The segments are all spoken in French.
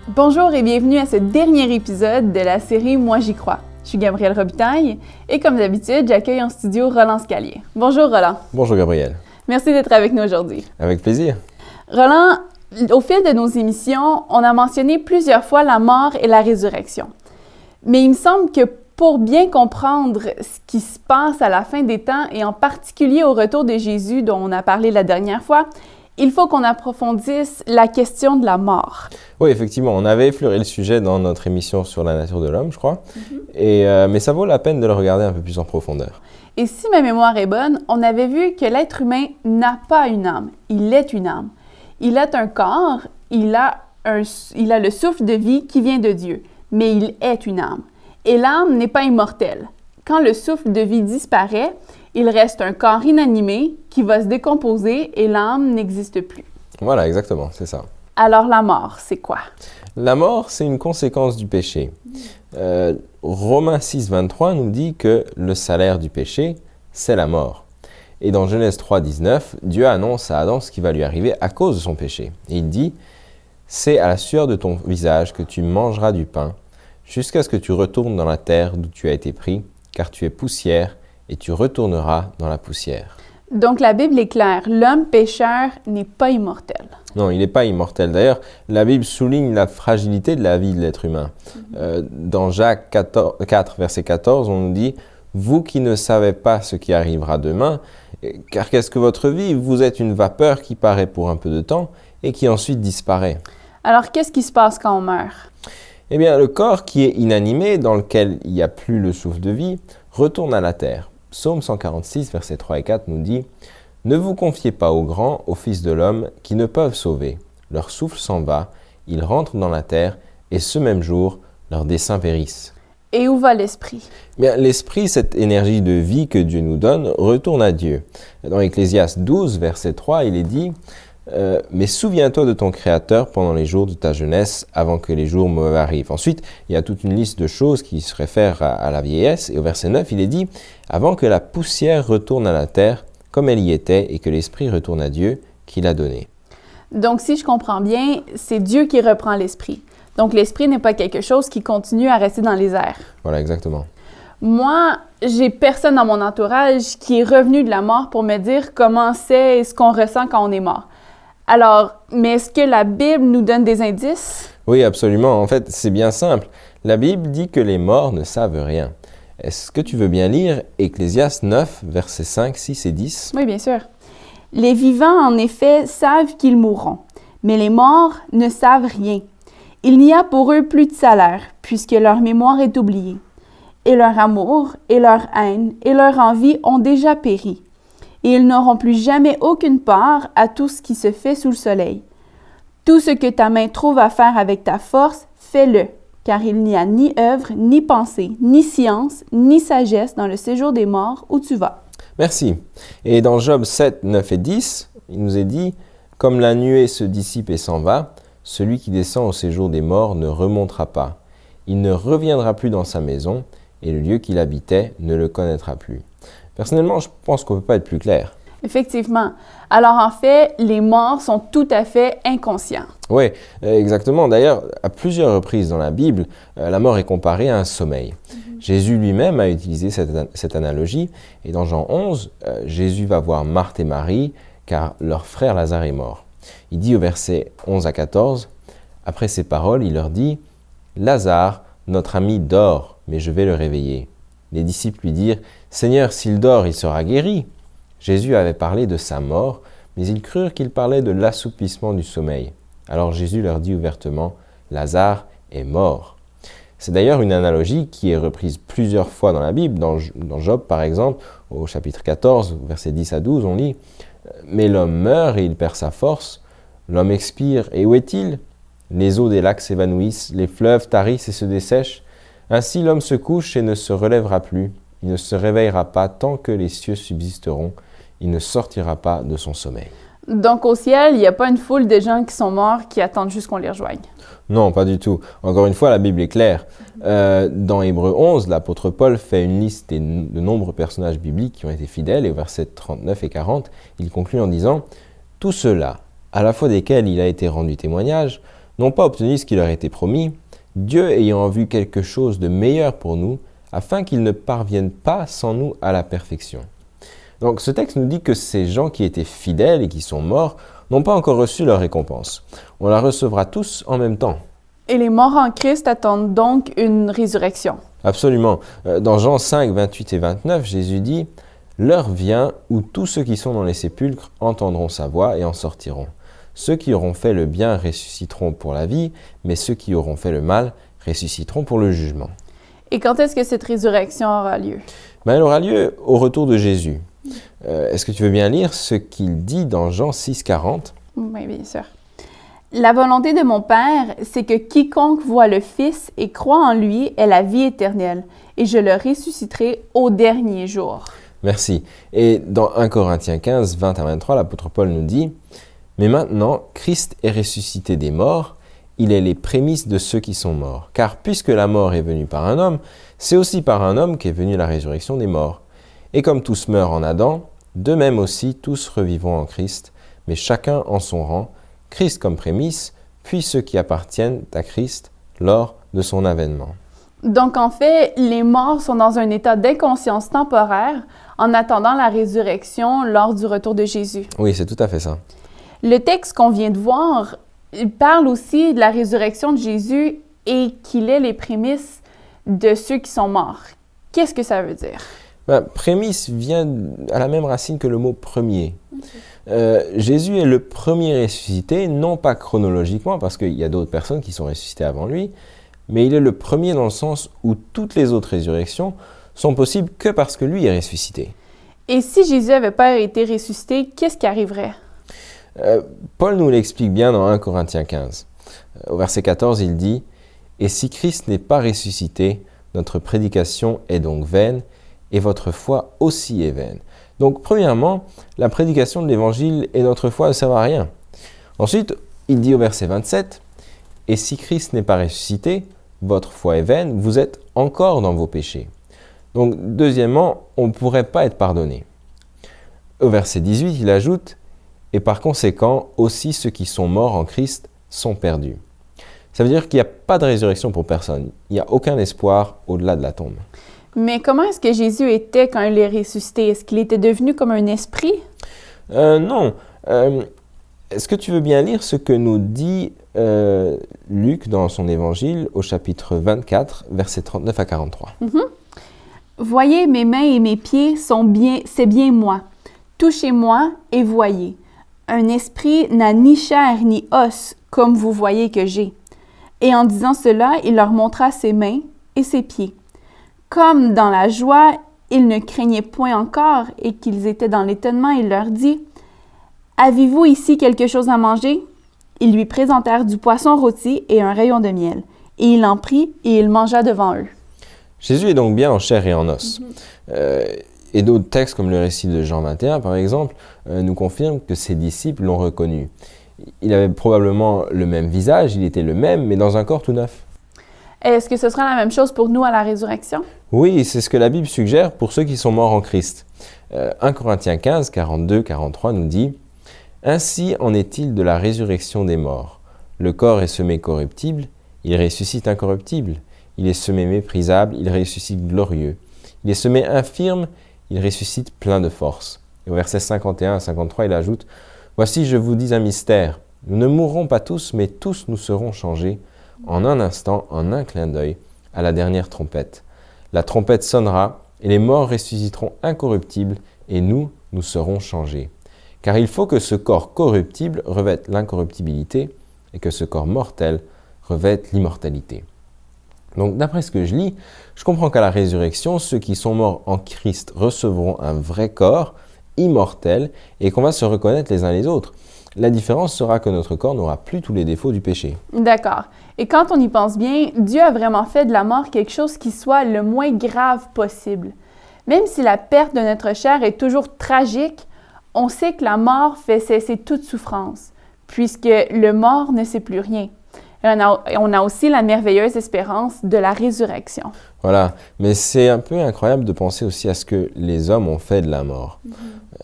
Bonjour et bienvenue à ce dernier épisode de la série Moi j'y crois. Je suis Gabrielle Robitaille et comme d'habitude, j'accueille en studio Roland Scalier. Bonjour Roland. Bonjour Gabrielle. Merci d'être avec nous aujourd'hui. Avec plaisir. Roland, au fil de nos émissions, on a mentionné plusieurs fois la mort et la résurrection. Mais il me semble que pour bien comprendre ce qui se passe à la fin des temps et en particulier au retour de Jésus dont on a parlé la dernière fois, il faut qu'on approfondisse la question de la mort. Oui, effectivement, on avait effleuré le sujet dans notre émission sur la nature de l'homme, je crois. Mais ça vaut la peine de le regarder un peu plus en profondeur. Et si ma mémoire est bonne, on avait vu que l'être humain n'a pas une âme, il est une âme. Il a un corps, il a le souffle de vie qui vient de Dieu, mais il est une âme. Et l'âme n'est pas immortelle. Quand le souffle de vie disparaît, il reste un corps inanimé qui va se décomposer et l'âme n'existe plus. Voilà, exactement, c'est ça. Alors la mort, c'est quoi? La mort, c'est une conséquence du péché. Romains 6, 23 nous dit que le salaire du péché, c'est la mort. Et dans Genèse 3, 19, Dieu annonce à Adam ce qui va lui arriver à cause de son péché. Et il dit « C'est à la sueur de ton visage que tu mangeras du pain, jusqu'à ce que tu retournes dans la terre d'où tu as été pris, car tu es poussière, et tu retourneras dans la poussière. » Donc la Bible est claire, l'homme pécheur n'est pas immortel. Non, il n'est pas immortel. D'ailleurs, la Bible souligne la fragilité de la vie de l'être humain. Dans Jacques 4, verset 14, on nous dit « Vous qui ne savez pas ce qui arrivera demain, car qu'est-ce que votre vie? Vous êtes une vapeur qui paraît pour un peu de temps et qui ensuite disparaît. » Alors qu'est-ce qui se passe quand on meurt? Eh bien, le corps qui est inanimé, dans lequel il n'y a plus le souffle de vie, retourne à la terre. Psaume 146, versets 3 et 4 nous dit « Ne vous confiez pas aux grands, aux fils de l'homme, qui ne peuvent sauver. Leur souffle s'en va, ils rentrent dans la terre, et ce même jour, leurs desseins périssent. » Et où va l'esprit? Bien, l'esprit, cette énergie de vie que Dieu nous donne, retourne à Dieu. Dans Ecclésiaste 12, verset 3, il est dit « Mais souviens-toi de ton Créateur pendant les jours de ta jeunesse, avant que les jours mauvais arrivent. » Ensuite, il y a toute une liste de choses qui se réfèrent à la vieillesse. Et au verset 9, il est dit « Avant que la poussière retourne à la terre, comme elle y était, et que l'esprit retourne à Dieu, qui l'a donné. » Donc si je comprends bien, c'est Dieu qui reprend l'esprit. Donc l'esprit n'est pas quelque chose qui continue à rester dans les airs. Voilà, exactement. Moi, j'ai personne dans mon entourage qui est revenu de la mort pour me dire comment c'est et ce qu'on ressent quand on est mort. Alors, mais est-ce que la Bible nous donne des indices? Oui, absolument. En fait, c'est bien simple. La Bible dit que les morts ne savent rien. Est-ce que tu veux bien lire Ecclésiaste 9, versets 5, 6 et 10? Oui, bien sûr. « Les vivants, en effet, savent qu'ils mourront, mais les morts ne savent rien. Il n'y a pour eux plus de salaire, puisque leur mémoire est oubliée. Et leur amour, et leur haine, et leur envie ont déjà péri. Et ils n'auront plus jamais aucune part à tout ce qui se fait sous le soleil. Tout ce que ta main trouve à faire avec ta force, fais-le, car il n'y a ni œuvre, ni pensée, ni science, ni sagesse dans le séjour des morts où tu vas. » Merci. Et dans Job 7, 9 et 10, il nous est dit « Comme la nuée se dissipe et s'en va, celui qui descend au séjour des morts ne remontera pas. Il ne reviendra plus dans sa maison, et le lieu qu'il habitait ne le connaîtra plus. » Personnellement, je pense qu'on ne peut pas être plus clair. Effectivement. Alors en fait, les morts sont tout à fait inconscients. Oui, exactement. D'ailleurs, à plusieurs reprises dans la Bible, la mort est comparée à un sommeil. Jésus lui-même a utilisé cette analogie. Et dans Jean 11, Jésus va voir Marthe et Marie, car leur frère Lazare est mort. Il dit au verset 11 à 14, après ces paroles, il leur dit « Lazare, notre ami, dort, mais je vais le réveiller. » Les disciples lui dirent « Seigneur, s'il dort, il sera guéri. » Jésus avait parlé de sa mort, mais ils crurent qu'il parlait de l'assoupissement du sommeil. Alors Jésus leur dit ouvertement « Lazare est mort. » C'est d'ailleurs une analogie qui est reprise plusieurs fois dans la Bible. Dans Job, par exemple, au chapitre 14, versets 10 à 12, on lit « Mais l'homme meurt et il perd sa force. L'homme expire, et où est-il? Les eaux des lacs s'évanouissent, les fleuves tarissent et se dessèchent. Ainsi l'homme se couche et ne se relèvera plus. Il ne se réveillera pas tant que les cieux subsisteront. Il ne sortira pas de son sommeil. » Donc au ciel, il n'y a pas une foule de gens qui sont morts qui attendent juste qu'on les rejoigne. Non, pas du tout. Encore une fois, la Bible est claire. Dans Hébreux 11, l'apôtre Paul fait une liste de nombreux personnages bibliques qui ont été fidèles, et au verset 39 et 40, il conclut en disant « Tous ceux-là, à la fois desquels il a été rendu témoignage, n'ont pas obtenu ce qui leur était promis, Dieu ayant vu quelque chose de meilleur pour nous, afin qu'ils ne parviennent pas sans nous à la perfection. Donc ce texte nous dit que ces gens qui étaient fidèles et qui sont morts n'ont pas encore reçu leur récompense. On la recevra tous en même temps. Et les morts en Christ attendent donc une résurrection. Absolument. Dans Jean 5, 28 et 29, Jésus dit « L'heure vient où tous ceux qui sont dans les sépulcres entendront sa voix et en sortiront. Ceux qui auront fait le bien ressusciteront pour la vie, mais ceux qui auront fait le mal ressusciteront pour le jugement. » Et quand est-ce que cette résurrection aura lieu? Elle aura lieu au retour de Jésus. Est-ce que tu veux bien lire ce qu'il dit dans Jean 6, 40? Oui, bien sûr. La volonté de mon Père, c'est que quiconque voit le Fils et croit en lui ait la vie éternelle, et je le ressusciterai au dernier jour. Merci. Et dans 1 Corinthiens 15, 20 à 23, l'apôtre Paul nous dit « Mais maintenant, Christ est ressuscité des morts, il est les prémices de ceux qui sont morts. Car puisque la mort est venue par un homme, c'est aussi par un homme qu'est venue la résurrection des morts. Et comme tous meurent en Adam, de même aussi tous revivront en Christ, mais chacun en son rang, Christ comme prémisse, puis ceux qui appartiennent à Christ lors de son avènement. » Donc en fait, les morts sont dans un état d'inconscience temporaire en attendant la résurrection lors du retour de Jésus. Oui, c'est tout à fait ça. Le texte qu'on vient de voir, il parle aussi de la résurrection de Jésus et qu'il est les prémices de ceux qui sont morts. Qu'est-ce que ça veut dire? Prémisse vient à la même racine que le mot premier. Jésus est le premier ressuscité, non pas chronologiquement, parce qu'il y a d'autres personnes qui sont ressuscitées avant lui, mais il est le premier dans le sens où toutes les autres résurrections sont possibles que parce que lui est ressuscité. Et si Jésus n'avait pas été ressuscité, qu'est-ce qui arriverait? Paul nous l'explique bien dans 1 Corinthiens 15. Au verset 14, il dit « Et si Christ n'est pas ressuscité, notre prédication est donc vaine, et votre foi aussi est vaine. » Donc, premièrement, la prédication de l'Évangile et notre foi ne servent à rien. Ensuite, il dit au verset 27, « Et si Christ n'est pas ressuscité, votre foi est vaine, vous êtes encore dans vos péchés. » Donc, deuxièmement, on ne pourrait pas être pardonné. Au verset 18, il ajoute, « Et par conséquent, aussi ceux qui sont morts en Christ sont perdus. » Ça veut dire qu'il n'y a pas de résurrection pour personne. Il n'y a aucun espoir au-delà de la tombe. Mais comment est-ce que Jésus était quand il est ressuscité? Est-ce qu'il était devenu comme un esprit? Non. Est-ce que tu veux bien lire ce que nous dit Luc dans son évangile au chapitre 24, versets 39 à 43? Voyez, mes mains et mes pieds c'est bien moi. Touchez-moi et voyez. Un esprit n'a ni chair ni os, comme vous voyez que j'ai. Et en disant cela, il leur montra ses mains et ses pieds. Comme dans la joie, ils ne craignaient point encore et qu'ils étaient dans l'étonnement, il leur dit, « Avez-vous ici quelque chose à manger? » Ils lui présentèrent du poisson rôti et un rayon de miel. Et il en prit et il mangea devant eux. Jésus est donc bien en chair et en os. Et d'autres textes, comme le récit de Jean 21, par exemple, nous confirment que ses disciples l'ont reconnu. Il avait probablement le même visage, il était le même, mais dans un corps tout neuf. Est-ce que ce sera la même chose pour nous à la résurrection? Oui, c'est ce que la Bible suggère pour ceux qui sont morts en Christ. 1 Corinthiens 15, 42, 43 nous dit « Ainsi en est-il de la résurrection des morts. Le corps est semé corruptible, il ressuscite incorruptible. Il est semé méprisable, il ressuscite glorieux. Il est semé infirme, il ressuscite plein de force. » Et au verset 51 à 53, il ajoute « Voici, je vous dis un mystère. Nous ne mourrons pas tous, mais tous nous serons changés, en un instant, en un clin d'œil, à la dernière trompette. La trompette sonnera, et les morts ressusciteront incorruptibles, et nous serons changés. Car il faut que ce corps corruptible revête l'incorruptibilité, et que ce corps mortel revête l'immortalité. » Donc, d'après ce que je lis, je comprends qu'à la résurrection, ceux qui sont morts en Christ recevront un vrai corps, immortel, et qu'on va se reconnaître les uns les autres. La différence sera que notre corps n'aura plus tous les défauts du péché. D'accord. Et quand on y pense bien, Dieu a vraiment fait de la mort quelque chose qui soit le moins grave possible. Même si la perte de notre chair est toujours tragique, on sait que la mort fait cesser toute souffrance, puisque le mort ne sait plus rien. Et on a aussi la merveilleuse espérance de la résurrection. Voilà, mais c'est un peu incroyable de penser aussi à ce que les hommes ont fait de la mort.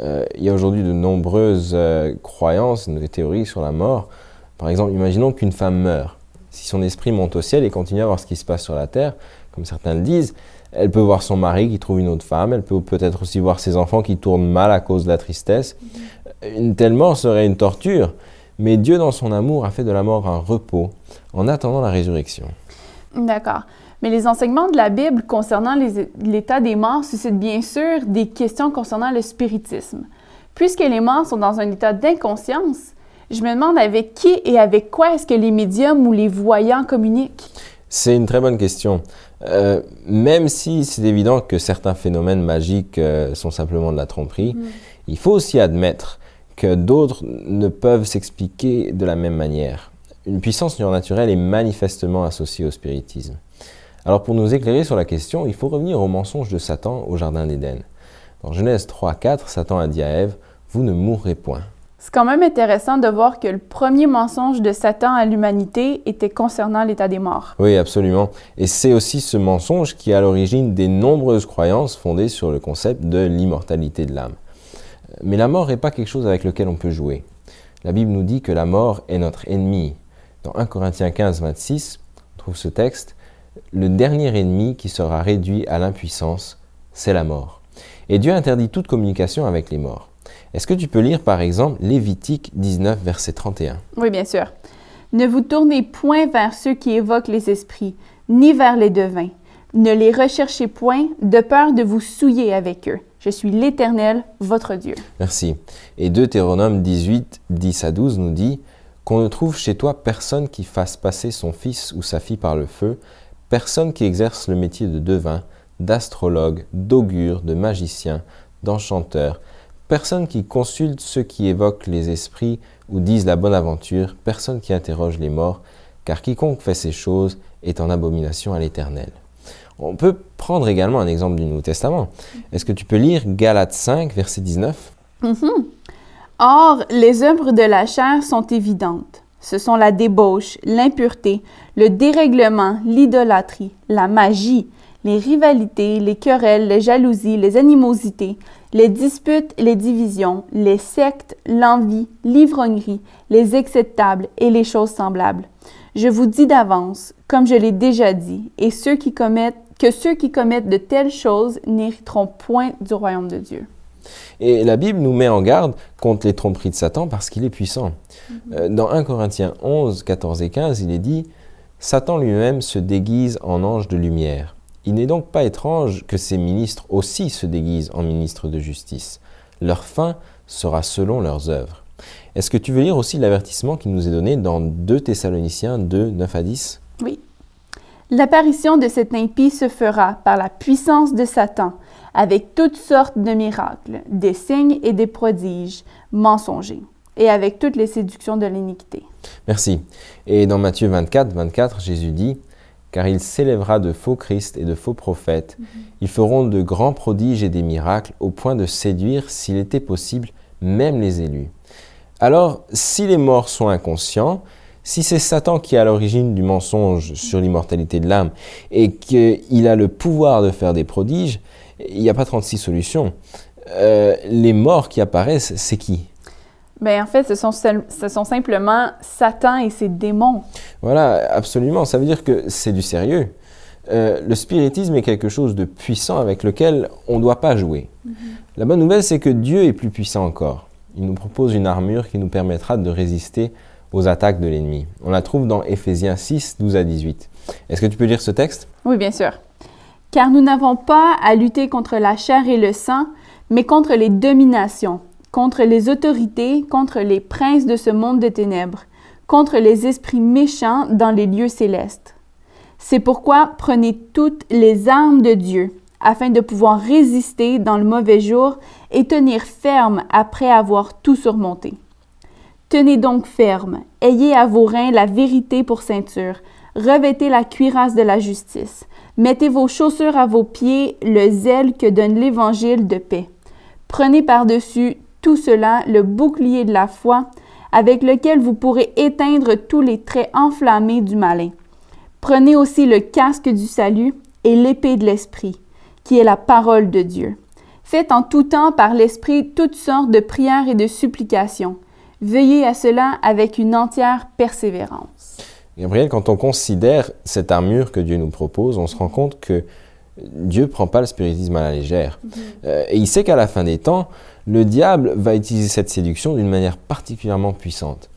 Il y a aujourd'hui de nombreuses croyances, de théories sur la mort. Par exemple, imaginons qu'une femme meurt. Si son esprit monte au ciel et continue à voir ce qui se passe sur la terre, comme certains le disent, elle peut voir son mari qui trouve une autre femme, elle peut peut-être aussi voir ses enfants qui tournent mal à cause de la tristesse. Une telle mort serait une torture, mais Dieu, dans son amour, a fait de la mort un repos en attendant la résurrection. D'accord. Mais les enseignements de la Bible concernant l'état des morts suscitent bien sûr des questions concernant le spiritisme. Puisque les morts sont dans un état d'inconscience, je me demande avec qui et avec quoi est-ce que les médiums ou les voyants communiquent? C'est une très bonne question. Même si c'est évident que certains phénomènes magiques sont simplement de la tromperie, il faut aussi admettre que d'autres ne peuvent s'expliquer de la même manière. Une puissance surnaturelle est manifestement associée au spiritisme. Alors pour nous éclairer sur la question, il faut revenir au mensonge de Satan au Jardin d'Éden. Dans Genèse 3:4, Satan a dit à Ève, « Vous ne mourrez point ». C'est quand même intéressant de voir que le premier mensonge de Satan à l'humanité était concernant l'état des morts. Oui, absolument. Et c'est aussi ce mensonge qui est à l'origine des nombreuses croyances fondées sur le concept de l'immortalité de l'âme. Mais la mort n'est pas quelque chose avec lequel on peut jouer. La Bible nous dit que la mort est notre ennemi. Dans 1 Corinthiens 15:26, on trouve ce texte, « Le dernier ennemi qui sera réduit à l'impuissance, c'est la mort. » Et Dieu interdit toute communication avec les morts. Est-ce que tu peux lire par exemple Lévitique 19, verset 31? Oui, bien sûr. « Ne vous tournez point vers ceux qui évoquent les esprits, ni vers les devins. Ne les recherchez point, de peur de vous souiller avec eux. Je suis l'Éternel, votre Dieu. » Merci. Et Deutéronome 18, 10 à 12 nous dit « Qu'on ne trouve chez toi personne qui fasse passer son fils ou sa fille par le feu, personne qui exerce le métier de devin, d'astrologue, d'augure, de magicien, d'enchanteur, personne qui consulte ceux qui évoquent les esprits ou disent la bonne aventure, personne qui interroge les morts, car quiconque fait ces choses est en abomination à l'Éternel. » On peut prendre également un exemple du Nouveau Testament. Est-ce que tu peux lire Galates 5, verset 19? Or, les œuvres de la chair sont évidentes. Ce sont la débauche, l'impureté, le dérèglement, l'idolâtrie, la magie, les rivalités, les querelles, les jalousies, les animosités, les disputes, les divisions, les sectes, l'envie, l'ivrognerie, les excès de table et les choses semblables. Je vous dis d'avance, comme je l'ai déjà dit, et ceux qui commettent de telles choses n'hériteront point du royaume de Dieu. Et la Bible nous met en garde contre les tromperies de Satan parce qu'il est puissant. Dans 1 Corinthiens 11, 14 et 15, il est dit « Satan lui-même se déguise en ange de lumière. Il n'est donc pas étrange que ses ministres aussi se déguisent en ministres de justice. Leur fin sera selon leurs œuvres. » Est-ce que tu veux lire aussi l'avertissement qui nous est donné dans 2 Thessaloniciens 2, 9 à 10? Oui. L'apparition de cet impie se fera par la puissance de Satan, avec toutes sortes de miracles, des signes et des prodiges mensongers, et avec toutes les séductions de l'iniquité. Merci. Et dans Matthieu 24, 24, Jésus dit « Car il s'élèvera de faux Christ et de faux prophètes. Ils feront de grands prodiges et des miracles, au point de séduire, s'il était possible, même les élus. » Alors, si les morts sont inconscients, si c'est Satan qui est à l'origine du mensonge sur l'immortalité de l'âme et qu'il a le pouvoir de faire des prodiges, il n'y a pas 36 solutions. Les morts qui apparaissent, c'est qui? Bien, en fait, ce sont simplement Satan et ses démons. Voilà, absolument. Ça veut dire que c'est du sérieux. Le spiritisme est quelque chose de puissant avec lequel on ne doit pas jouer. La bonne nouvelle, c'est que Dieu est plus puissant encore. Il nous propose une armure qui nous permettra de résister aux attaques de l'ennemi. On la trouve dans Éphésiens 6, 12 à 18. Est-ce que tu peux lire ce texte? Oui, bien sûr. « Car nous n'avons pas à lutter contre la chair et le sang, mais contre les dominations, contre les autorités, contre les princes de ce monde de ténèbres, contre les esprits méchants dans les lieux célestes. C'est pourquoi prenez toutes les armes de Dieu, afin de pouvoir résister dans le mauvais jour et tenir ferme après avoir tout surmonté. Tenez donc ferme, ayez à vos reins la vérité pour ceinture, revêtez la cuirasse de la justice, mettez vos chaussures à vos pieds, le zèle que donne l'évangile de paix. Prenez par-dessus tout cela le bouclier de la foi, avec lequel vous pourrez éteindre tous les traits enflammés du malin. Prenez aussi le casque du salut et l'épée de l'esprit, qui est la parole de Dieu. Faites en tout temps par l'esprit toutes sortes de prières et de supplications. Veillez à cela avec une entière persévérance. Gabriel, quand on considère cette armure que Dieu nous propose, on se rend compte que Dieu ne prend pas le spiritisme à la légère. Et il sait qu'à la fin des temps, le diable va utiliser cette séduction d'une manière particulièrement puissante.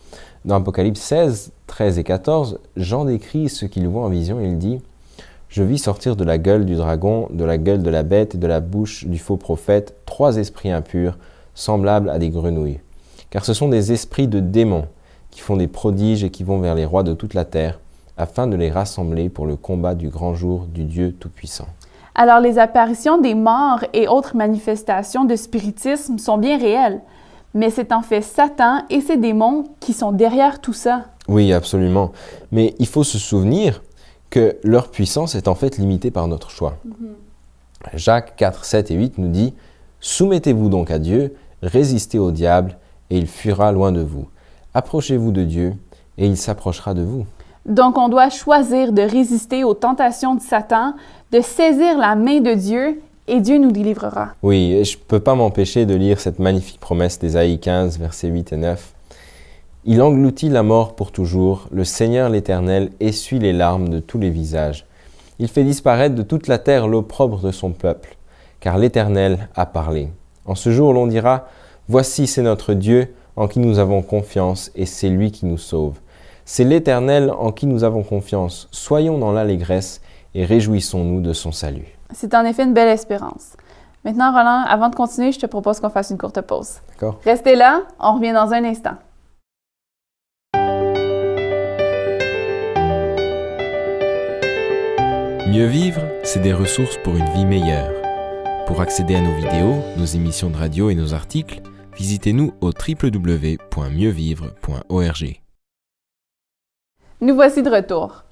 Dans Apocalypse 16, 13 et 14, Jean décrit ce qu'il voit en vision. Il dit « Je vis sortir de la gueule du dragon, de la gueule de la bête et de la bouche du faux prophète 3 esprits impurs, semblables à des grenouilles. Car ce sont des esprits de démons qui font des prodiges et qui vont vers les rois de toute la terre, afin de les rassembler pour le combat du grand jour du Dieu Tout-Puissant. » Alors les apparitions des morts et autres manifestations de spiritisme sont bien réelles, mais c'est en fait Satan et ses démons qui sont derrière tout ça. Oui, absolument. Mais il faut se souvenir que leur puissance est en fait limitée par notre choix. Jacques 4, 7 et 8 nous dit « Soumettez-vous donc à Dieu, résistez au diable, et il fuira loin de vous. Approchez-vous de Dieu, et il s'approchera de vous. » Donc on doit choisir de résister aux tentations de Satan, de saisir la main de Dieu, et Dieu nous délivrera. Oui, et je ne peux pas m'empêcher de lire cette magnifique promesse d'Ésaïe 15, versets 8 et 9. « Il engloutit la mort pour toujours, le Seigneur l'Éternel essuie les larmes de tous les visages. Il fait disparaître de toute la terre l'opprobre de son peuple, car l'Éternel a parlé. En ce jour, l'on dira, voici c'est notre Dieu en qui nous avons confiance, et c'est lui qui nous sauve. C'est l'Éternel en qui nous avons confiance. Soyons dans l'allégresse et réjouissons-nous de son salut. » C'est en effet une belle espérance. Maintenant, Roland, avant de continuer, je te propose qu'on fasse une courte pause. D'accord? Restez là, on revient dans un instant. Mieux vivre, c'est des ressources pour une vie meilleure. Pour accéder à nos vidéos, nos émissions de radio et nos articles, visitez-nous au www.mieuxvivre.org. Nous voici de retour.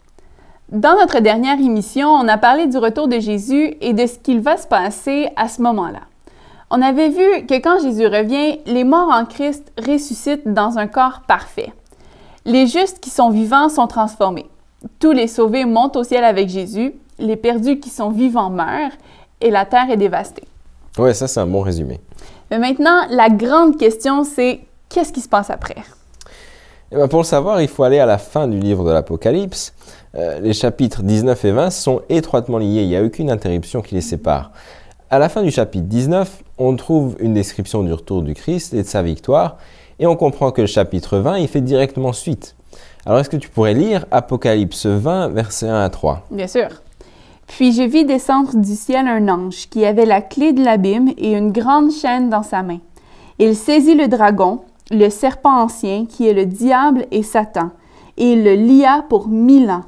Dans notre dernière émission, on a parlé du retour de Jésus et de ce qu'il va se passer à ce moment-là. On avait vu que quand Jésus revient, les morts en Christ ressuscitent dans un corps parfait. Les justes qui sont vivants sont transformés. Tous les sauvés montent au ciel avec Jésus, les perdus qui sont vivants meurent et la terre est dévastée. Ouais, ça c'est un bon résumé. Mais maintenant, la grande question, c'est qu'est-ce qui se passe après? Et bien pour le savoir, il faut aller à la fin du livre de l'Apocalypse. Les chapitres 19 et 20 sont étroitement liés, il n'y a aucune interruption qui les sépare. À la fin du chapitre 19, on trouve une description du retour du Christ et de sa victoire, et on comprend que le chapitre 20, il fait directement suite. Alors est-ce que tu pourrais lire Apocalypse 20, versets 1 à 3? Bien sûr. Puis je vis descendre du ciel un ange qui avait la clé de l'abîme et une grande chaîne dans sa main. Il saisit le dragon, le serpent ancien, qui est le diable et Satan, et il le lia pour 1000 ans.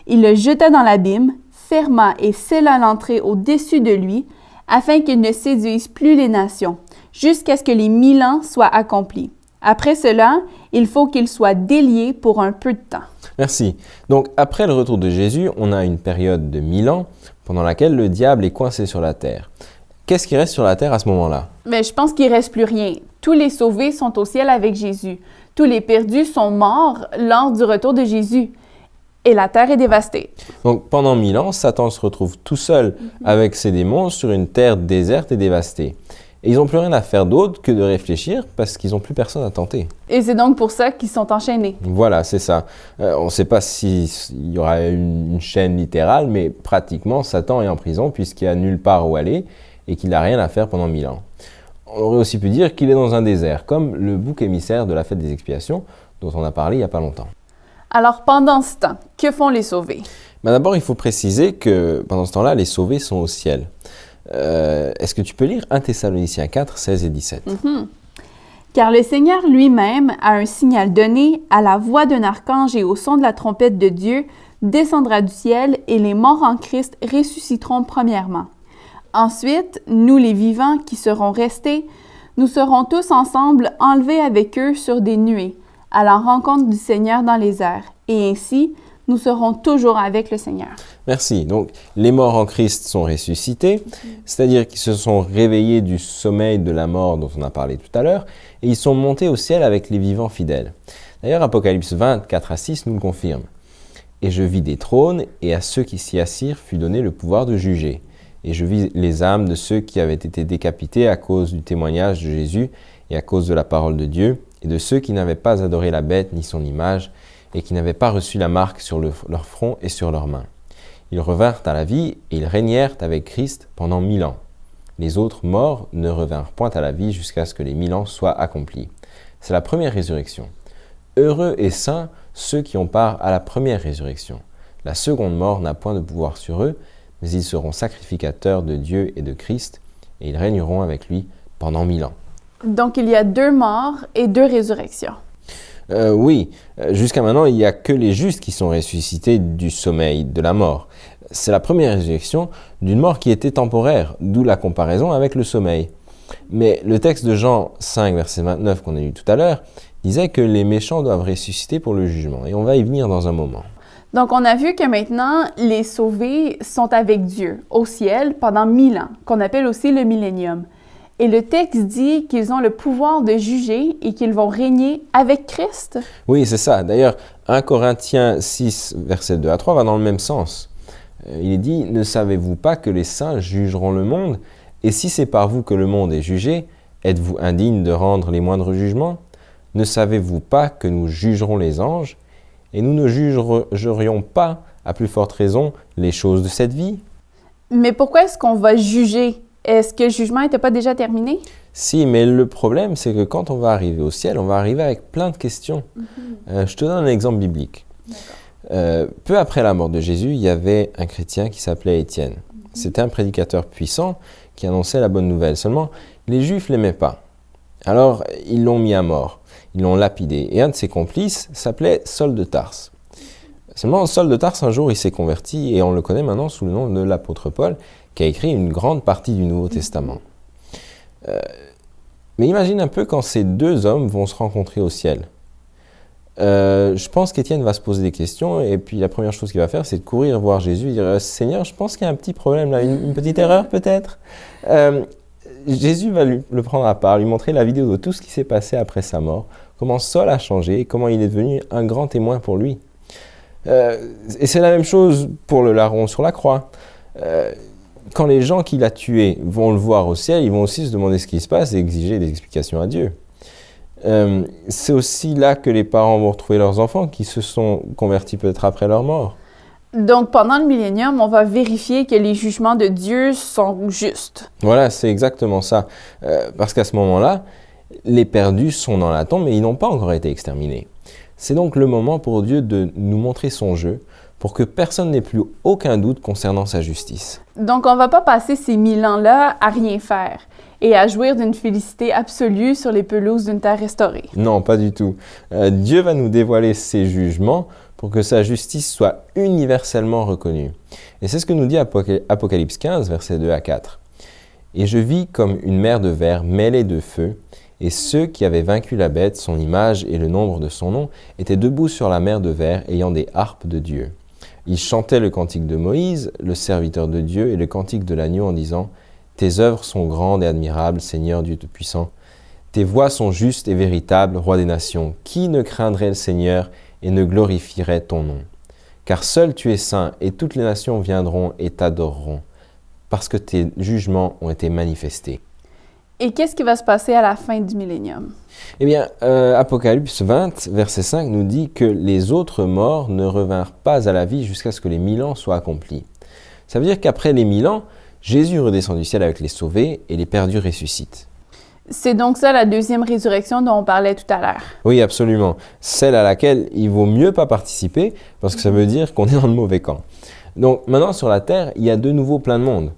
Il le jeta dans l'abîme, ferma et scella l'entrée au-dessus de lui, afin qu'il ne séduise plus les nations, jusqu'à ce que les 1000 ans soient accomplis. Après cela, il faut qu'il soit délié pour un peu de temps. Merci. Donc, après le retour de Jésus, on a une période de 1000 ans pendant laquelle le diable est coincé sur la terre. Qu'est-ce qui reste sur la terre à ce moment-là? Mais je pense qu'il ne reste plus rien. Tous les sauvés sont au ciel avec Jésus. Tous les perdus sont morts lors du retour de Jésus. Et la terre est dévastée. Donc, pendant 1000 ans, Satan se retrouve tout seul avec ses démons sur une terre déserte et dévastée. Et ils n'ont plus rien à faire d'autre que de réfléchir parce qu'ils n'ont plus personne à tenter. Et c'est donc pour ça qu'ils sont enchaînés. Voilà, c'est ça. On ne sait pas s'il y aura une chaîne littérale, mais pratiquement, Satan est en prison puisqu'il n'y a nulle part où aller et qu'il n'a rien à faire pendant 1000 ans. On aurait aussi pu dire qu'il est dans un désert, comme le bouc émissaire de la fête des expiations, dont on a parlé il n'y a pas longtemps. Alors, pendant ce temps, que font les sauvés? D'abord, il faut préciser que pendant ce temps-là, les sauvés sont au ciel. Est-ce que tu peux lire 1 Thessaloniciens 4, 16 et 17? Car le Seigneur lui-même, à un signal donné, à la voix d'un archange et au son de la trompette de Dieu, descendra du ciel et les morts en Christ ressusciteront premièrement. Ensuite, nous les vivants qui serons restés, nous serons tous ensemble enlevés avec eux sur des nuées, à la rencontre du Seigneur dans les airs. Et ainsi, nous serons toujours avec le Seigneur. Merci. Donc, les morts en Christ sont ressuscités, c'est-à-dire qu'ils se sont réveillés du sommeil de la mort dont on a parlé tout à l'heure, et ils sont montés au ciel avec les vivants fidèles. D'ailleurs, Apocalypse 20, 4 à 6 nous le confirme. « Et je vis des trônes, et à ceux qui s'y assirent fut donné le pouvoir de juger. Et je vis les âmes de ceux qui avaient été décapités à cause du témoignage de Jésus et à cause de la parole de Dieu, et de ceux qui n'avaient pas adoré la bête ni son image, et qui n'avaient pas reçu la marque sur leur front et sur leurs mains. Ils revinrent à la vie et ils régnèrent avec Christ pendant 1000 ans. Les autres morts ne revinrent point à la vie jusqu'à ce que les 1000 ans soient accomplis. C'est la première résurrection. Heureux et saints ceux qui ont part à la première résurrection. La seconde mort n'a point de pouvoir sur eux, mais ils seront sacrificateurs de Dieu et de Christ, et ils régneront avec lui pendant 1000 ans. Donc, il y a 2 morts et 2 résurrections. Oui, jusqu'à maintenant, il n'y a que les justes qui sont ressuscités du sommeil, de la mort. C'est la première résurrection d'une mort qui était temporaire, d'où la comparaison avec le sommeil. Mais le texte de Jean 5, verset 29 qu'on a lu tout à l'heure, disait que les méchants doivent ressusciter pour le jugement. Et on va y venir dans un moment. Donc, on a vu que maintenant, les sauvés sont avec Dieu, au ciel, pendant 1000 ans, qu'on appelle aussi le millénium. Et le texte dit qu'ils ont le pouvoir de juger et qu'ils vont régner avec Christ. Oui, c'est ça. D'ailleurs, 1 Corinthiens 6, verset 2 à 3 va dans le même sens. Il est dit « Ne savez-vous pas que les saints jugeront le monde? Et si c'est par vous que le monde est jugé, êtes-vous indigne de rendre les moindres jugements? Ne savez-vous pas que nous jugerons les anges? Et nous ne jugerions pas, à plus forte raison, les choses de cette vie? » Mais pourquoi est-ce qu'on va juger? Est-ce que le jugement n'était pas déjà terminé? Si, mais le problème, c'est que quand on va arriver au ciel, on va arriver avec plein de questions. Je te donne un exemple biblique. Peu après la mort de Jésus, il y avait un chrétien qui s'appelait Étienne. C'était un prédicateur puissant qui annonçait la bonne nouvelle. Seulement, les Juifs ne l'aimaient pas. Alors, ils l'ont mis à mort. Ils l'ont lapidé. Et un de ses complices s'appelait Saul de Tarse. Seulement, Saul de Tarse, un jour, il s'est converti et on le connaît maintenant sous le nom de l'apôtre Paul, qui a écrit une grande partie du Nouveau Testament. Mais imagine un peu quand ces 2 hommes vont se rencontrer au ciel. Je pense qu'Étienne va se poser des questions et puis la première chose qu'il va faire, c'est de courir voir Jésus et dire « Seigneur, je pense qu'il y a un petit problème là, une petite erreur peut-être ?» Jésus va le prendre à part, lui montrer la vidéo de tout ce qui s'est passé après sa mort, comment Saul a changé, comment il est devenu un grand témoin pour lui. Et c'est la même chose pour le larron sur la croix. Quand les gens qui l'a tué vont le voir au ciel, ils vont aussi se demander ce qui se passe et exiger des explications à Dieu. C'est aussi là que les parents vont retrouver leurs enfants qui se sont convertis peut-être après leur mort. Donc, pendant le millénium, on va vérifier que les jugements de Dieu sont justes. Voilà, c'est exactement ça. Parce qu'à ce moment-là, les perdus sont dans la tombe, mais ils n'ont pas encore été exterminés. C'est donc le moment pour Dieu de nous montrer son jeu, pour que personne n'ait plus aucun doute concernant sa justice. Donc, on ne va pas passer ces 1000 ans-là à rien faire et à jouir d'une félicité absolue sur les pelouses d'une terre restaurée. Non, pas du tout. Dieu va nous dévoiler ses jugements pour que sa justice soit universellement reconnue. Et c'est ce que nous dit Apocalypse 15, versets 2 à 4. « Et je vis comme une mer de verre mêlée de feu, et ceux qui avaient vaincu la bête, son image et le nombre de son nom, étaient debout sur la mer de verre, ayant des harpes de Dieu. Ils chantaient le cantique de Moïse, le serviteur de Dieu, et le cantique de l'agneau en disant « Tes œuvres sont grandes et admirables, Seigneur Dieu Tout-Puissant. Tes voies sont justes et véritables, Roi des nations. Qui ne craindrait le Seigneur et ne glorifierait ton nom? Car seul tu es saint, et toutes les nations viendront et t'adoreront, parce que tes jugements ont été manifestés. » Et qu'est-ce qui va se passer à la fin du millénium? Eh bien, Apocalypse 20, verset 5 nous dit que les autres morts ne revinrent pas à la vie jusqu'à ce que les 1000 ans soient accomplis. Ça veut dire qu'après les 1000 ans, Jésus redescend du ciel avec les sauvés et les perdus ressuscitent. C'est donc ça la deuxième résurrection dont on parlait tout à l'heure. Oui, absolument. Celle à laquelle il vaut mieux pas participer parce que ça veut dire qu'on est dans le mauvais camp. Donc maintenant, sur la terre, il y a de nouveau plein de monde.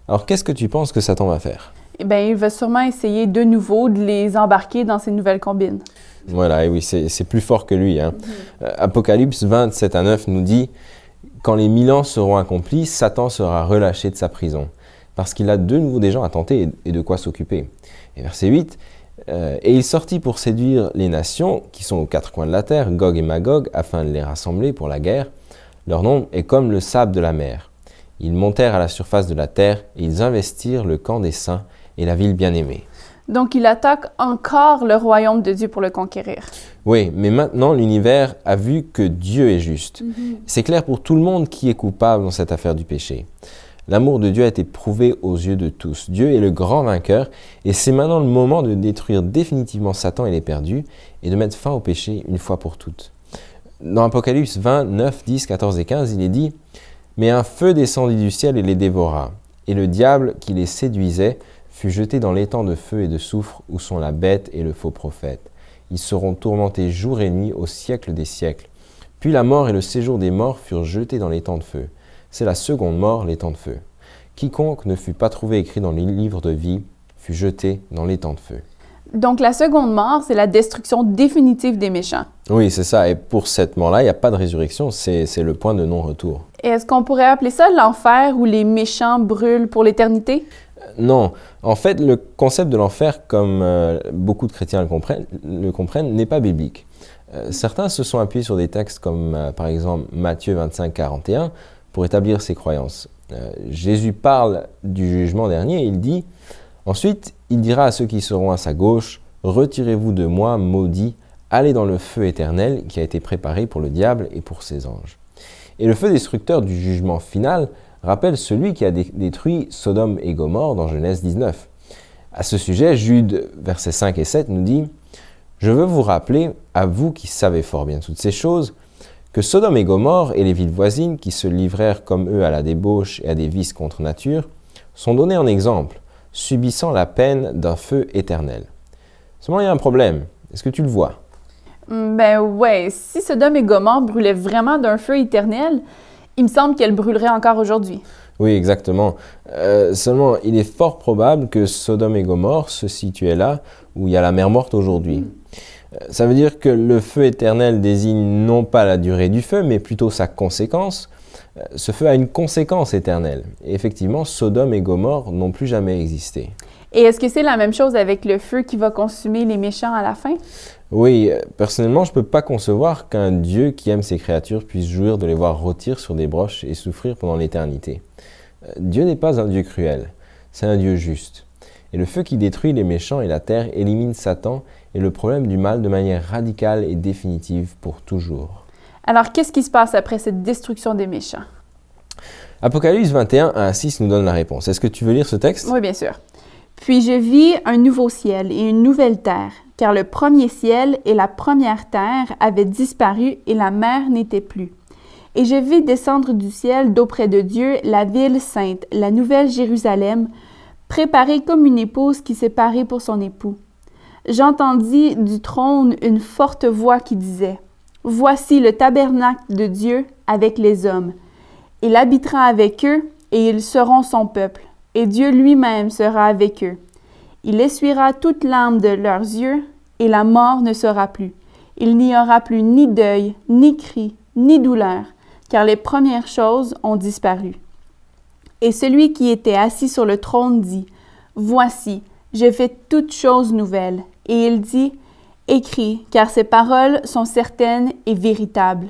Alors, qu'est-ce que tu penses que Satan va faire? Eh bien, il va sûrement essayer de nouveau de les embarquer dans ces nouvelles combines. Voilà, et oui, c'est plus fort que lui. Hein. Apocalypse 27 à 9 nous dit « Quand les 1000 ans seront accomplis, Satan sera relâché de sa prison, parce qu'il a de nouveau des gens à tenter et de quoi s'occuper. » Et verset 8 « Et il sortit pour séduire les nations qui sont aux 4 coins de la terre, Gog et Magog, afin de les rassembler pour la guerre. Leur nombre est comme le sable de la mer. Ils montèrent à la surface de la terre et ils investirent le camp des saints et la ville bien-aimée. » Donc, il attaque encore le royaume de Dieu pour le conquérir. Oui, mais maintenant, l'univers a vu que Dieu est juste. C'est clair pour tout le monde qui est coupable dans cette affaire du péché. L'amour de Dieu a été prouvé aux yeux de tous. Dieu est le grand vainqueur et c'est maintenant le moment de détruire définitivement Satan et les perdus et de mettre fin au péché une fois pour toutes. Dans Apocalypse 20, 9, 10, 14 et 15, il est dit « Mais un feu descendit du ciel et les dévora, et le diable qui les séduisait fut jeté dans l'étang de feu et de soufre où sont la bête et le faux prophète. Ils seront tourmentés jour et nuit au siècle des siècles. Puis la mort et le séjour des morts furent jetés dans l'étang de feu. C'est la seconde mort, l'étang de feu. Quiconque ne fut pas trouvé écrit dans le livre de vie fut jeté dans l'étang de feu. » Donc la seconde mort, c'est la destruction définitive des méchants. Oui, c'est ça. Et pour cette mort-là, il n'y a pas de résurrection. C'est le point de non-retour. Et est-ce qu'on pourrait appeler ça l'enfer où les méchants brûlent pour l'éternité? Non. En fait, le concept de l'enfer, comme beaucoup de chrétiens le comprennent, n'est pas biblique. Certains se sont appuyés sur des textes comme, par exemple, Matthieu 25, 41, pour établir ces croyances. Jésus parle du jugement dernier et il dit « Ensuite, il dira à ceux qui seront à sa gauche, « Retirez-vous de moi, maudits, allez dans le feu éternel qui a été préparé pour le diable et pour ses anges. » Et le feu destructeur du jugement final rappelle celui qui a détruit Sodome et Gomorrhe dans Genèse 19. À ce sujet, Jude, versets 5 et 7, nous dit « Je veux vous rappeler, à vous qui savez fort bien toutes ces choses, que Sodome et Gomorrhe et les villes voisines qui se livrèrent comme eux à la débauche et à des vices contre nature sont donnés en exemple, subissant la peine d'un feu éternel. Seulement, il y a un problème. Est-ce que tu le vois? Ben ouais, si Sodome et Gomorrhe brûlaient vraiment d'un feu éternel, il me semble qu'elles brûleraient encore aujourd'hui. Oui, exactement. Seulement, il est fort probable que Sodome et Gomorrhe se situaient là où il y a la mer morte aujourd'hui. Ça veut dire que le feu éternel désigne non pas la durée du feu, mais plutôt sa conséquence. Ce feu a une conséquence éternelle. Et effectivement, Sodome et Gomorrhe n'ont plus jamais existé. Et est-ce que c'est la même chose avec le feu qui va consumer les méchants à la fin? Oui, personnellement, je ne peux pas concevoir qu'un Dieu qui aime ses créatures puisse jouir de les voir rôtir sur des broches et souffrir pendant l'éternité. Dieu n'est pas un Dieu cruel, c'est un Dieu juste. Et le feu qui détruit les méchants et la terre élimine Satan et le problème du mal de manière radicale et définitive pour toujours. Alors, qu'est-ce qui se passe après cette destruction des méchants? Apocalypse 21, 1 à 6 nous donne la réponse. Est-ce que tu veux lire ce texte? Oui, bien sûr. « Puis je vis un nouveau ciel et une nouvelle terre, car le premier ciel et la première terre avaient disparu et la mer n'était plus. Et je vis descendre du ciel d'auprès de Dieu la ville sainte, la nouvelle Jérusalem, préparée comme une épouse qui s'est parée pour son époux. J'entendis du trône une forte voix qui disait, « Voici le tabernacle de Dieu avec les hommes. Il habitera avec eux et ils seront son peuple. Et Dieu lui-même sera avec eux. Il essuiera toute larme de leurs yeux, et la mort ne sera plus. Il n'y aura plus ni deuil, ni cri, ni douleur, car les premières choses ont disparu. Et celui qui était assis sur le trône dit, « Voici, je fais toutes choses nouvelles. » Et il dit, « Écris, car ces paroles sont certaines et véritables. »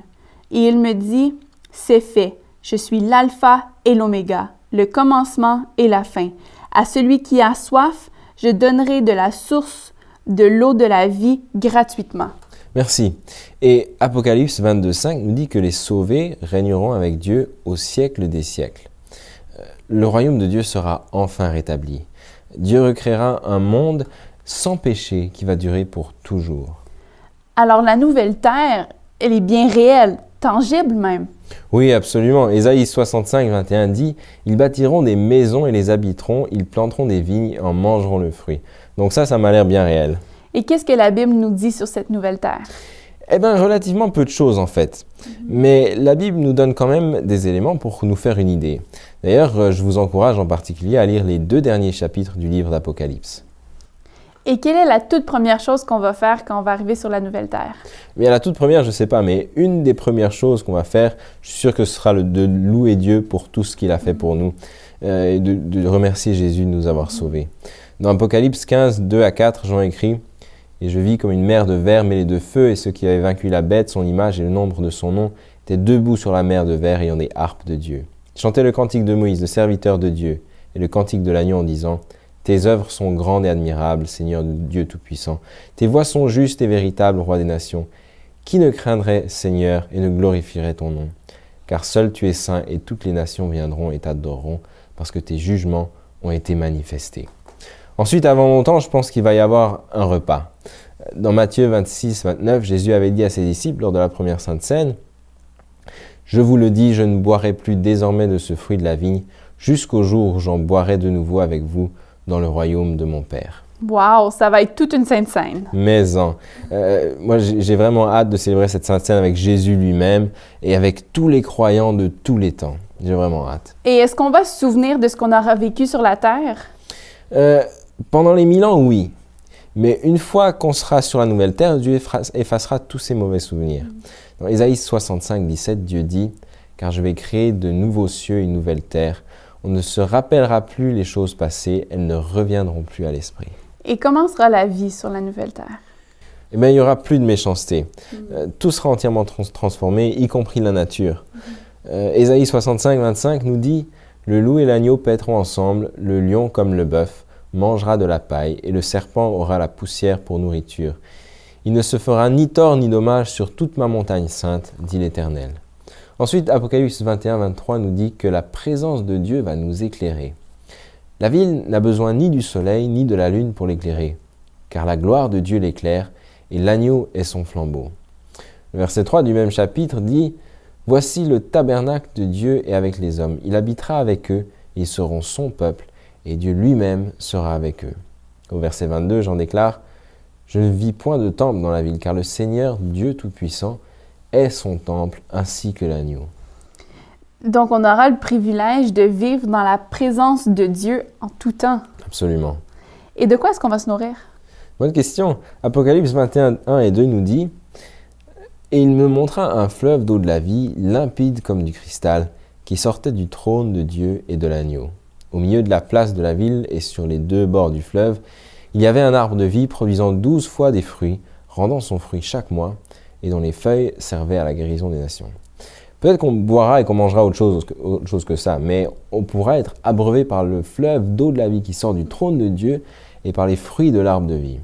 Et il me dit, « C'est fait, je suis l'alpha et l'oméga, le commencement et la fin. À celui qui a soif, je donnerai de la source de l'eau de la vie gratuitement. » Merci. Et Apocalypse 22, 5 nous dit que les sauvés régneront avec Dieu au siècle des siècles. Le royaume de Dieu sera enfin rétabli. Dieu recréera un monde sans péché qui va durer pour toujours. Alors la nouvelle terre, elle est bien réelle, tangible même. Oui, absolument. Ésaïe 65, 21 dit « Ils bâtiront des maisons et les habiteront, ils planteront des vignes et en mangeront le fruit. » Donc ça m'a l'air bien réel. Et qu'est-ce que la Bible nous dit sur cette nouvelle terre? Eh bien, relativement peu de choses en fait. Mais la Bible nous donne quand même des éléments pour nous faire une idée. D'ailleurs, je vous encourage en particulier à lire les 2 derniers chapitres du livre d'Apocalypse. Et quelle est la toute première chose qu'on va faire quand on va arriver sur la nouvelle terre? Bien, la toute première, je ne sais pas, mais une des premières choses qu'on va faire, je suis sûr que ce sera de louer Dieu pour tout ce qu'il a fait pour nous et de remercier Jésus de nous avoir sauvés. Dans Apocalypse 15, 2 à 4, Jean écrit « Et je vis comme une mer de verre mêlée de feu, et ceux qui avaient vaincu la bête, son image et le nombre de son nom, étaient debout sur la mer de verre ayant des harpes de Dieu. Ils chantaient le cantique de Moïse, le serviteur de Dieu, et le cantique de l'agneau en disant « Tes œuvres sont grandes et admirables, Seigneur Dieu Tout-Puissant. Tes voies sont justes et véritables, Roi des nations. Qui ne craindrait, Seigneur, et ne glorifierait ton nom? Car seul tu es saint, et toutes les nations viendront et t'adoreront, parce que tes jugements ont été manifestés. » Ensuite, avant longtemps, je pense qu'il va y avoir un repas. Dans Matthieu 26, 29, Jésus avait dit à ses disciples lors de la première Sainte Seine, « Je vous le dis, je ne boirai plus désormais de ce fruit de la vigne, jusqu'au jour où j'en boirai de nouveau avec vous dans le royaume de mon Père. » Wow, ça va être toute une sainte scène. Moi, j'ai vraiment hâte de célébrer cette Sainte Seine avec Jésus lui-même et avec tous les croyants de tous les temps. J'ai vraiment hâte. Et est-ce qu'on va se souvenir de ce qu'on aura vécu sur la terre? Pendant les 1000 ans, oui. Mais une fois qu'on sera sur la nouvelle terre, Dieu effacera tous ces mauvais souvenirs. Dans Ésaïe 65, 17, Dieu dit « Car je vais créer de nouveaux cieux et une nouvelle terre. On ne se rappellera plus les choses passées, elles ne reviendront plus à l'esprit. » Et comment sera la vie sur la nouvelle terre? Eh bien, il n'y aura plus de méchanceté. Tout sera entièrement transformé, y compris la nature. Ésaïe 65, 25 nous dit « Le loup et l'agneau paîtront ensemble, le lion comme le bœuf mangera de la paille, et le serpent aura la poussière pour nourriture. Il ne se fera ni tort ni dommage sur toute ma montagne sainte, dit l'Éternel. » Ensuite, Apocalypse 21, 23 nous dit que la présence de Dieu va nous éclairer. La ville n'a besoin ni du soleil ni de la lune pour l'éclairer, car la gloire de Dieu l'éclaire, et l'agneau est son flambeau. Le verset 3 du même chapitre dit « Voici le tabernacle de Dieu est avec les hommes. Il habitera avec eux, ils seront son peuple, et Dieu lui-même sera avec eux. » Au verset 22, Jean déclare « Je ne vis point de temple dans la ville, car le Seigneur, Dieu Tout-Puissant, est son temple, ainsi que l'agneau. » Donc, on aura le privilège de vivre dans la présence de Dieu en tout temps. Absolument. Et de quoi est-ce qu'on va se nourrir? Bonne question. Apocalypse 21, 1 et 2 nous dit « Et il me montra un fleuve d'eau de la vie, limpide comme du cristal, qui sortait du trône de Dieu et de l'agneau. Au milieu de la place de la ville et sur les deux bords du fleuve, il y avait un arbre de vie produisant 12 fois des fruits, rendant son fruit chaque mois, et dont les feuilles servaient à la guérison des nations. » Peut-être qu'on boira et qu'on mangera autre chose que ça, mais on pourra être abreuvé par le fleuve d'eau de la vie qui sort du trône de Dieu et par les fruits de l'arbre de vie.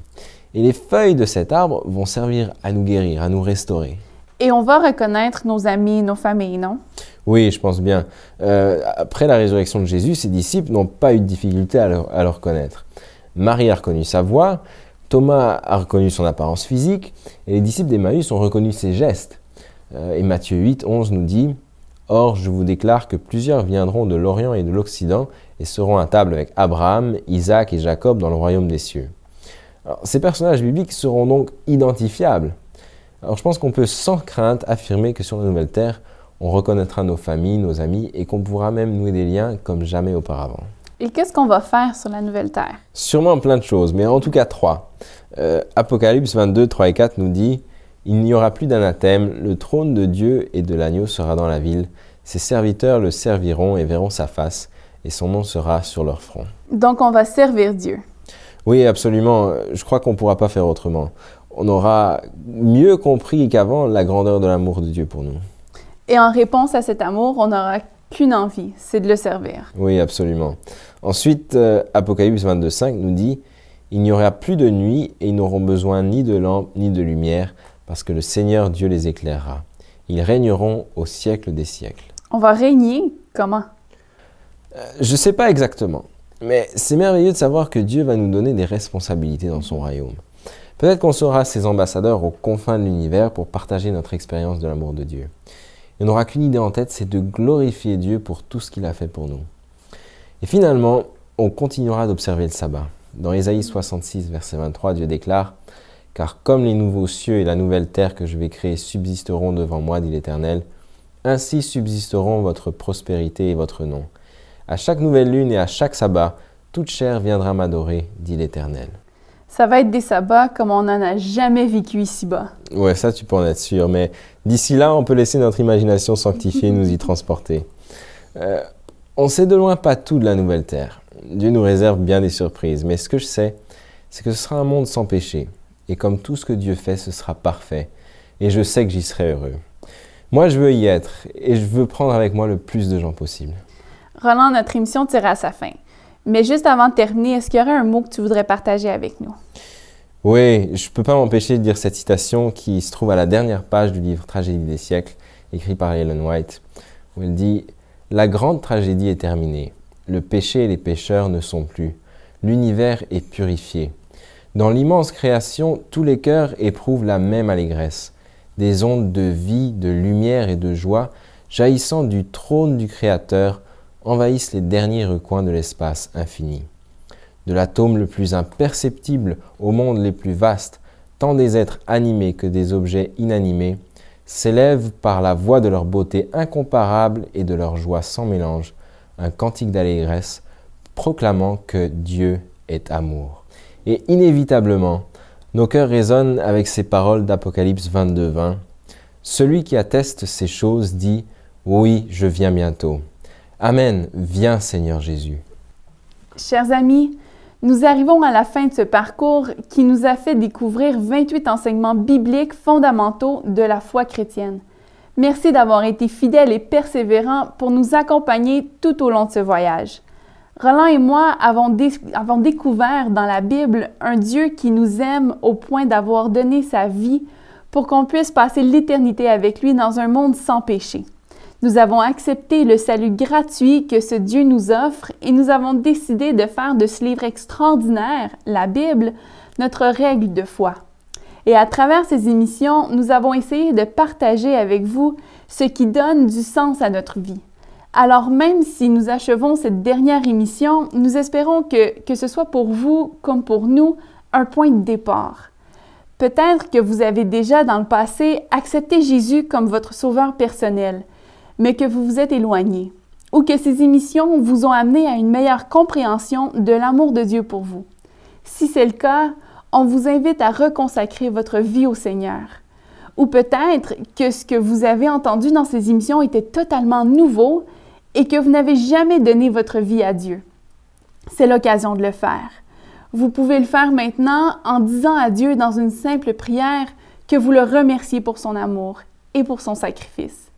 Et les feuilles de cet arbre vont servir à nous guérir, à nous restaurer. Et on va reconnaître nos amis, nos familles, non? Oui, je pense bien. Après la résurrection de Jésus, ses disciples n'ont pas eu de difficulté à le reconnaître. Marie a reconnu sa voix, Thomas a reconnu son apparence physique, et les disciples d'Emmaüs ont reconnu ses gestes. Et Matthieu 8, 11 nous dit « Or, je vous déclare que plusieurs viendront de l'Orient et de l'Occident et seront à table avec Abraham, Isaac et Jacob dans le royaume des cieux. » Alors, ces personnages bibliques seront donc identifiables. Alors, je pense qu'on peut sans crainte affirmer que sur la nouvelle terre, on reconnaîtra nos familles, nos amis et qu'on pourra même nouer des liens comme jamais auparavant. Et qu'est-ce qu'on va faire sur la nouvelle terre? Sûrement plein de choses, mais en tout cas 3. Apocalypse 22, 3 et 4 nous dit « Il n'y aura plus d'anathème, le trône de Dieu et de l'agneau sera dans la ville. Ses serviteurs le serviront et verront sa face, et son nom sera sur leur front. » Donc, on va servir Dieu. Oui, absolument. Je crois qu'on ne pourra pas faire autrement. On aura mieux compris qu'avant la grandeur de l'amour de Dieu pour nous. Et en réponse à cet amour, on n'aura qu'une envie, c'est de le servir. Oui, absolument. Ensuite, Apocalypse 22, 5 nous dit « Il n'y aura plus de nuit et ils n'auront besoin ni de lampe ni de lumière, parce que le Seigneur Dieu les éclairera. Ils régneront au siècle des siècles. » On va régner comment? Je ne sais pas exactement, mais c'est merveilleux de savoir que Dieu va nous donner des responsabilités dans son royaume. Peut-être qu'on sera ses ambassadeurs aux confins de l'univers pour partager notre expérience de l'amour de Dieu. Et on n'aura qu'une idée en tête, c'est de glorifier Dieu pour tout ce qu'il a fait pour nous. Et finalement, on continuera d'observer le sabbat. Dans Ésaïe 66, verset 23, Dieu déclare « Car comme les nouveaux cieux et la nouvelle terre que je vais créer subsisteront devant moi, dit l'Éternel, ainsi subsisteront votre prospérité et votre nom. À chaque nouvelle lune et à chaque sabbat, toute chair viendra m'adorer, dit l'Éternel. » Ça va être des sabbats comme on n'en a jamais vécu ici-bas. Ouais, ça tu peux en être sûr, mais d'ici là, on peut laisser notre imagination sanctifiée nous y transporter. On sait de loin pas tout de la nouvelle terre. Dieu nous réserve bien des surprises, mais ce que je sais, c'est que ce sera un monde sans péché. Et comme tout ce que Dieu fait, ce sera parfait. Et je sais que j'y serai heureux. Moi, je veux y être et je veux prendre avec moi le plus de gens possible. Roland, notre émission tire à sa fin. Mais juste avant de terminer, est-ce qu'il y aurait un mot que tu voudrais partager avec nous? Oui, je ne peux pas m'empêcher de dire cette citation qui se trouve à la dernière page du livre Tragédie des siècles, écrit par Ellen White, où elle dit « La grande tragédie est terminée. Le péché et les pécheurs ne sont plus. L'univers est purifié. Dans l'immense création, tous les cœurs éprouvent la même allégresse. Des ondes de vie, de lumière et de joie, jaillissant du trône du Créateur, envahissent les derniers recoins de l'espace infini. De l'atome le plus imperceptible au monde les plus vastes, tant des êtres animés que des objets inanimés, s'élèvent par la voix de leur beauté incomparable et de leur joie sans mélange, un cantique d'allégresse proclamant que Dieu est amour. Et inévitablement, nos cœurs résonnent avec ces paroles d'Apocalypse 22:20. Celui qui atteste ces choses dit « Oui, je viens bientôt. Amen, viens Seigneur Jésus. » Chers amis, nous arrivons à la fin de ce parcours qui nous a fait découvrir 28 enseignements bibliques fondamentaux de la foi chrétienne. Merci d'avoir été fidèles et persévérants pour nous accompagner tout au long de ce voyage. Roland et moi avons découvert dans la Bible un Dieu qui nous aime au point d'avoir donné sa vie pour qu'on puisse passer l'éternité avec lui dans un monde sans péché. Nous avons accepté le salut gratuit que ce Dieu nous offre et nous avons décidé de faire de ce livre extraordinaire, la Bible, notre règle de foi. Et à travers ces émissions, nous avons essayé de partager avec vous ce qui donne du sens à notre vie. Alors même si nous achevons cette dernière émission, nous espérons que ce soit pour vous comme pour nous un point de départ. Peut-être que vous avez déjà dans le passé accepté Jésus comme votre sauveur personnel, mais que vous vous êtes éloigné, ou que ces émissions vous ont amené à une meilleure compréhension de l'amour de Dieu pour vous. Si c'est le cas, on vous invite à reconsacrer votre vie au Seigneur. Ou peut-être que ce que vous avez entendu dans ces émissions était totalement nouveau et que vous n'avez jamais donné votre vie à Dieu. C'est l'occasion de le faire. Vous pouvez le faire maintenant en disant à Dieu dans une simple prière que vous le remerciez pour son amour et pour son sacrifice,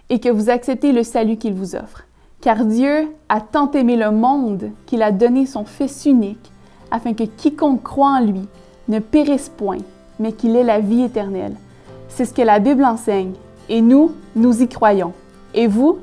et que vous acceptez le salut qu'il vous offre. Car Dieu a tant aimé le monde qu'il a donné son Fils unique, afin que quiconque croit en lui ne périsse point, mais qu'il ait la vie éternelle. C'est ce que la Bible enseigne, et nous y croyons. Et vous?